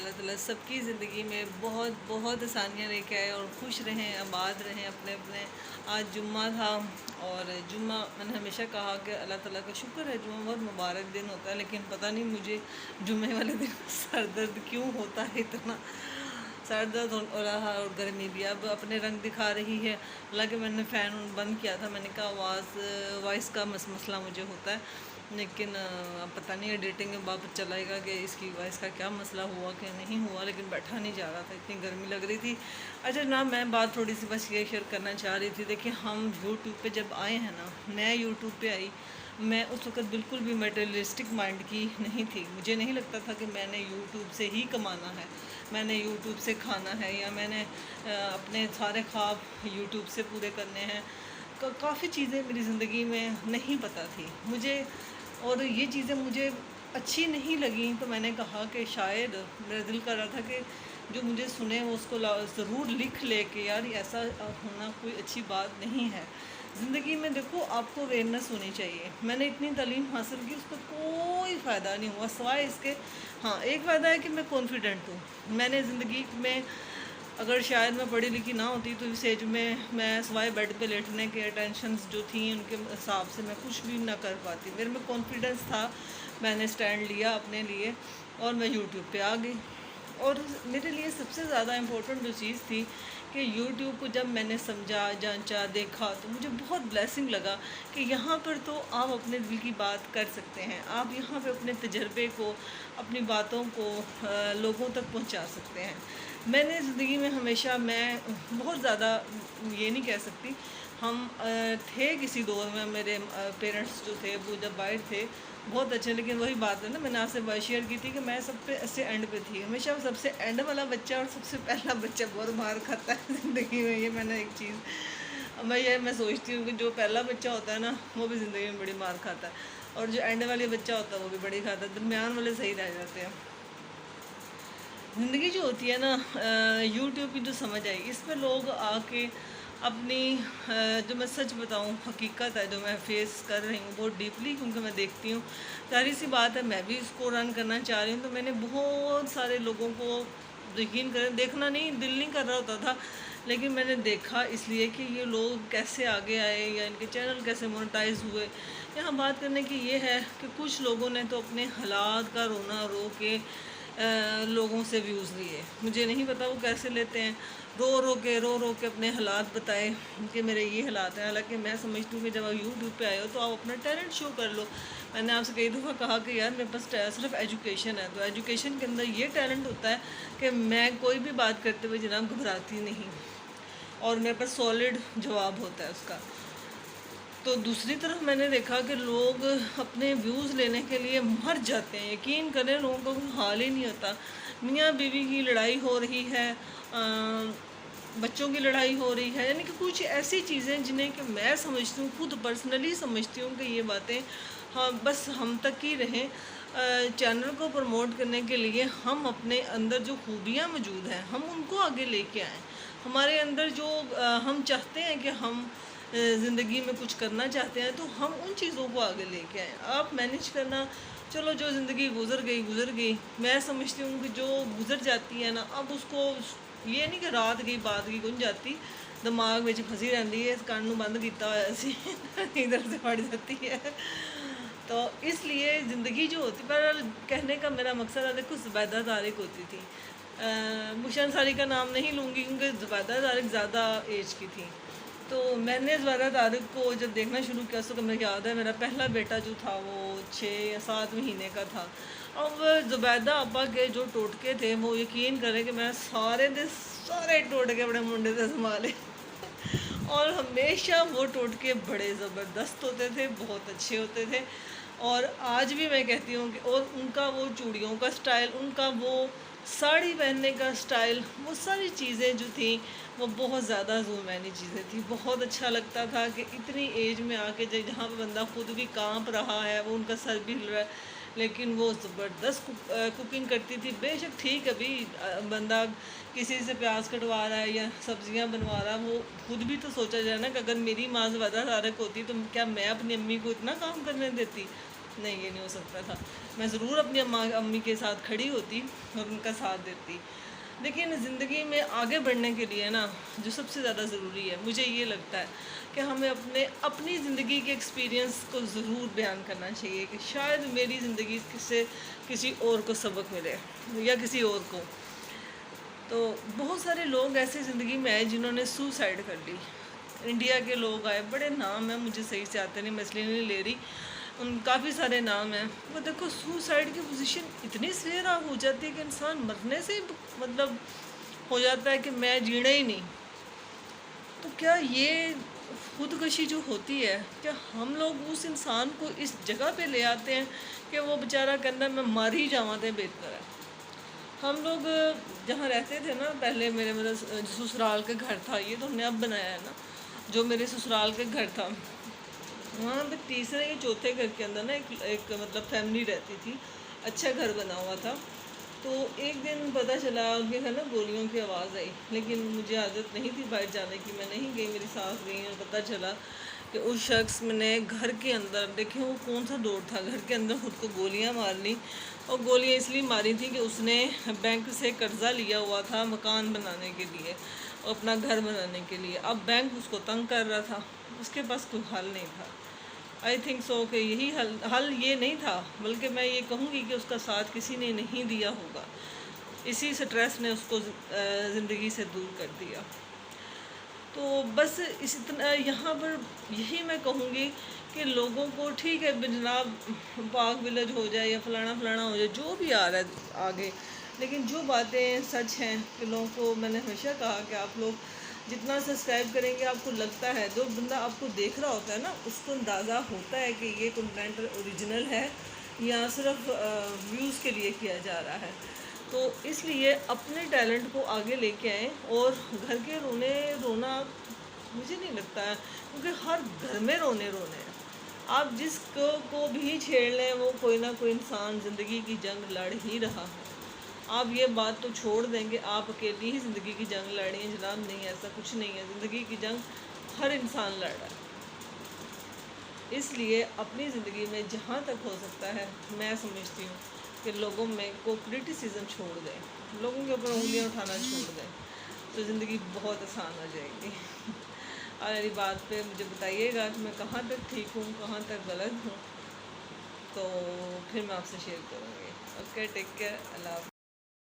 اللہ تعالیٰ سب کی زندگی میں بہت بہت آسانیاں لے کے آئے اور خوش رہیں، آباد رہیں اپنے اپنے۔ آج جمعہ تھا اور جمعہ میں نے ہمیشہ کہا کہ اللہ تعالیٰ کا شکر ہے، جمعہ بہت مبارک دن ہوتا ہے، لیکن پتہ نہیں مجھے جمعے والے دن سر درد کیوں ہوتا ہے اتنا۔ سر درد ہو رہا اور گرمی بھی اب اپنے رنگ دکھا رہی ہے۔ حالانکہ میں نے فین بند کیا تھا، میں نے کہا وائس کا مسئلہ مجھے ہوتا ہے، لیکن اب پتہ نہیں ایڈیٹنگ میں واپس چلائے گا کہ اس کی وائس کا کیا مسئلہ ہوا کہ نہیں ہوا، لیکن بیٹھا نہیں جا رہا تھا، اتنی گرمی لگ رہی تھی۔ اچھا جناب، میں بات تھوڑی سی بس یہ شیئر کرنا چاہ رہی تھی۔ دیکھیں، ہم یوٹیوب پہ جب آئے ہیں نا، میں یوٹیوب پہ آئی، میں اس وقت بالکل بھی میٹریلسٹک مائنڈ کی نہیں تھی۔ مجھے نہیں لگتا تھا کہ میں نے یوٹیوب سے ہی کمانا ہے، میں نے یوٹیوب سے کھانا ہے، یا میں نے اپنے سارے خواب یوٹیوب سے پورے کرنے ہیں۔ کافی چیزیں میری زندگی میں نہیں پتہ تھی مجھے، اور یہ چیزیں مجھے اچھی نہیں لگیں، تو میں نے کہا کہ شاید میرا دل کر رہا تھا کہ جو مجھے سنے وہ اس کو ضرور لکھ لے کہ یار ایسا ہونا کوئی اچھی بات نہیں ہے زندگی میں۔ دیکھو، آپ کو اویئرنیس ہونی چاہیے۔ میں نے اتنی تعلیم حاصل کی، اس کا کوئی فائدہ نہیں ہوا سوائے اس کے، ہاں ایک فائدہ ہے کہ میں کانفیڈنٹ ہوں۔ میں نے زندگی میں اگر شاید میں پڑھی لکھی نہ ہوتی تو اس ایج میں سوائے بیڈ پہ لیٹنے کے ٹینشنز جو تھیں ان کے حساب سے میں کچھ بھی نہ کر پاتی۔ میرے میں کانفیڈنس تھا، میں نے سٹینڈ لیا اپنے لیے اور میں یوٹیوب پہ آ گئی۔ اور میرے لیے سب سے زیادہ امپورٹنٹ جو چیز تھی کہ یوٹیوب کو جب میں نے سمجھا، جانچا، دیکھا، تو مجھے بہت بلیسنگ لگا کہ یہاں پر تو آپ اپنے دل کی بات کر سکتے ہیں، آپ یہاں پہ اپنے تجربے کو، اپنی باتوں کو لوگوں تک پہنچا سکتے ہیں۔ میں نے زندگی میں ہمیشہ، میں بہت زیادہ یہ نہیں کہہ سکتی، ہم تھے کسی دور میں، میرے پیرنٹس جو تھے وہ جب باہر تھے بہت اچھے، لیکن وہی بات ہے نا، میں نے آپ سے بات شیئر کی تھی کہ میں سب سے اینڈ پہ تھی، ہمیشہ سب سے اینڈ والا بچہ اور سب سے پہلا بچہ بہت مار کھاتا ہے زندگی میں۔ یہ میں نے ایک چیز میں سوچتی ہوں کہ جو پہلا بچہ ہوتا ہے نا وہ بھی زندگی میں بڑی مار کھاتا ہے، اور جو اینڈ والی بچہ ہوتا ہے وہ بھی بڑی کھاتا ہے، درمیان والے صحیح رہ جاتے ہیں۔ زندگی جو ہوتی ہے نا، یوٹیوب کی جو سمجھ آئی، اس میں لوگ آ کے اپنی جو میں سچ بتاؤں حقیقت ہے جو میں فیس کر رہی ہوں بہت ڈیپلی، کیونکہ میں دیکھتی ہوں، ظاہر سی بات ہے میں بھی اس کو رن کرنا چاہ رہی ہوں، تو میں نے بہت سارے لوگوں کو، یقین کریں دیکھنا نہیں، دل نہیں کر رہا ہوتا تھا، لیکن میں نے دیکھا اس لیے کہ یہ لوگ کیسے آگے آئے یا ان کے چینل کیسے مونیٹائز ہوئے۔ یہاں بات کرنے کی یہ ہے کہ کچھ لوگوں نے تو اپنے حالات کا رونا رو کے لوگوں سے ویوز لیے، مجھے نہیں پتا وہ کیسے لیتے ہیں، رو رو کے اپنے حالات بتائے کہ میرے یہ حالات ہیں۔ حالانکہ میں سمجھتی ہوں کہ جب آپ یوٹیوب پہ آئے ہو تو آپ اپنا ٹیلنٹ شو کر لو۔ میں نے آپ سے کئی دفعہ کہا کہ یار میرے پاس صرف ایجوکیشن ہے، تو ایجوکیشن کے اندر یہ ٹیلنٹ ہوتا ہے کہ میں کوئی بھی بات کرتے ہوئے جناب گھبراتی نہیں، اور میرے پاس سالڈ جواب ہوتا ہے اس کا۔ تو دوسری طرف میں نے دیکھا کہ لوگ اپنے ویوز لینے کے لیے مر جاتے ہیں، یقین کریں لوگوں کا کوئی حال ہی نہیں ہوتا۔ میاں بیوی کی لڑائی ہو رہی ہے، بچوں کی لڑائی ہو رہی ہے، یعنی کہ کچھ ایسی چیزیں جنہیں کہ میں سمجھتی ہوں، خود پرسنلی سمجھتی ہوں کہ یہ باتیں ہاں بس ہم تک ہی رہیں۔ چینل کو پروموٹ کرنے کے لیے ہم اپنے اندر جو خوبیاں موجود ہیں ہم ان کو آگے لے کے آئیں، ہمارے اندر جو ہم چاہتے ہیں کہ ہم زندگی میں کچھ کرنا چاہتے ہیں تو ہم ان چیزوں کو آگے لے کے آئیں۔ آپ مینیج کرنا، چلو جو زندگی گزر گئی، میں سمجھتی ہوں کہ جو گزر جاتی ہے نا، اب اس کو یہ نہیں کہ رات گئی بات کی گن جاتی، دماغ میں پھنسی رہتی ہے، کان بند کیتا ہوا ایسے ادھر سے پڑ جاتی ہے۔ تو اس لیے زندگی جو ہوتی، پر کہنے کا میرا مقصد ہے، دیکھو زبیدہ طارق ہوتی تھی، مشا انصاری کا نام نہیں لوں گی کیونکہ زبیدہ طارق زیادہ ایج کی تھی، تو میں نے زبیدہ طارق کو جب دیکھنا شروع کیا، اس وقت مجھے یاد ہے میرا پہلا بیٹا جو تھا وہ 6 یا 7 مہینے کا تھا۔ اب زبیدہ ابا کے جو ٹوٹکے تھے وہ یقین کریں کہ میں سارے ٹوٹکے اپنے منڈے سے سنبھالے اور ہمیشہ وہ ٹوٹکے بڑے زبردست ہوتے تھے، بہت اچھے ہوتے تھے، اور آج بھی میں کہتی ہوں کہ اور ان کا وہ چوڑیوں کا سٹائل، ان کا وہ ساڑی پہننے کا سٹائل، وہ ساری چیزیں جو تھیں وہ بہت زیادہ زومینی چیزیں تھیں۔ بہت اچھا لگتا تھا کہ اتنی ایج میں آ کے جہاں پہ بندہ خود بھی کانپ رہا ہے، وہ ان کا سر بھی ہل رہا ہے، لیکن وہ زبردست کوکنگ کرتی تھی۔ بے شک ٹھیک ہے بھی، بندہ کسی سے پیاز کٹوا رہا ہے یا سبزیاں بنوا رہا ہے، وہ خود بھی تو سوچا جائے نا کہ اگر میری ماں زبیدہ طارق ہوتی تو کیا میں اپنی امی کو اتنا کام کرنے دیتی؟ نہیں، یہ نہیں ہو سکتا تھا. میں ضرور اپنی امی کے ساتھ کھڑی ہوتی اور ان کا ساتھ دیتی. لیکن زندگی میں آگے بڑھنے کے لیے نا جو سب سے زیادہ ضروری ہے مجھے یہ لگتا ہے کہ ہمیں اپنی زندگی کے ایکسپیرینس کو ضرور بیان کرنا چاہیے کہ شاید میری زندگی سے کسی اور کو سبق ملے یا کسی اور کو. تو بہت سارے لوگ ایسے زندگی میں آئے جنہوں نے سوسائڈ کر لی. انڈیا کے لوگ آئے، بڑے نام ہیں، مجھے صحیح سے آتے نہیں، میں اس لیے نہیں لے رہی، ان کافی سارے نام ہیں. وہ دیکھو سوسائڈ کی پوزیشن اتنی سویر آپ ہو جاتی ہے کہ انسان مرنے سے مطلب ہو جاتا ہے کہ میں جینا ہی نہیں. تو کیا یہ خودکشی جو ہوتی ہے، کیا ہم لوگ اس انسان کو اس جگہ پہ لے آتے ہیں کہ وہ بیچارہ کہنا میں مر ہی جاواں تے بہتر ہے. ہم لوگ جہاں رہتے تھے نا پہلے، میرے مطلب سسرال کے گھر تھا، یہ تو ہم نے اب بنایا ہے نا، جو میرے سسرال کے گھر تھا وہاں پہ تیسرے یا چوتھے گھر کے اندر نا ایک مطلب فیملی رہتی تھی، اچھا گھر بنا ہوا تھا. تو ایک دن پتہ چلا ان کے گھر نا گولیوں کی آواز آئی، لیکن مجھے عادت نہیں تھی باہر جانے کی، میں نہیں گئی، میری ساس گئی، اور پتہ چلا کہ اس شخص نے گھر کے اندر، دیکھیں وہ کون سا دور تھا، گھر کے اندر خود کو گولیاں مار لی. اور گولیاں اس لیے ماری تھیں کہ اس نے بینک سے قرضہ لیا ہوا تھا مکان بنانے کے لیے، اپنا گھر بنانے کے لیے. اب بینک اس کو تنگ کر رہا تھا، اس کے پاس کوئی حل نہیں تھا. آئی تھنک سو کہ یہی حل یہ نہیں تھا، بلکہ میں یہ کہوں گی کہ اس کا ساتھ کسی نے نہیں دیا ہوگا. اسی سٹریس نے اس کو زندگی سے دور کر دیا. تو بس یہاں پر یہی میں کہوں گی کہ لوگوں کو ٹھیک ہے جناب پاک ولیج ہو جائے یا فلانا فلانا ہو جائے، جو بھی آ رہا ہے آگے، لیکن جو باتیں سچ ہیں کہ لوگوں کو، میں نے ہمیشہ کہا کہ آپ لوگ جتنا سبسکرائب کریں گے آپ کو لگتا ہے، جو بندہ آپ کو دیکھ رہا ہوتا ہے نا اس کو اندازہ ہوتا ہے کہ یہ کنٹینٹ اوریجنل ہے یا صرف ویوز کے لیے کیا جا رہا ہے. تو اس لیے اپنے ٹیلنٹ کو آگے لے کے آئیں، اور گھر کے رونا مجھے نہیں لگتا ہے، کیونکہ ہر گھر میں رونے ہیں. آپ جس کو بھی چھیڑ لیں وہ کوئی نہ کوئی انسان زندگی کی جنگ لڑ ہی رہا ہے. آپ یہ بات تو چھوڑ دیں گے آپ اکیلی ہی زندگی کی جنگ لڑ رہی ہیں، جناب نہیں، ایسا کچھ نہیں ہے. زندگی کی جنگ ہر انسان لڑ رہا ہے. اس لیے اپنی زندگی میں جہاں تک ہو سکتا ہے میں سمجھتی ہوں کہ لوگوں میں کو کرٹیسزم چھوڑ دیں، لوگوں کے اوپر انگلیاں اٹھانا چھوڑ دیں، تو زندگی بہت آسان ہو جائے گی. اور میری بات پہ مجھے بتائیے گا کہ میں کہاں تک ٹھیک ہوں، کہاں تک غلط ہوں، تو پھر میں آپ سے شیئر کروں گی. اوکے، ٹیک کیئر، اللہ حافظ.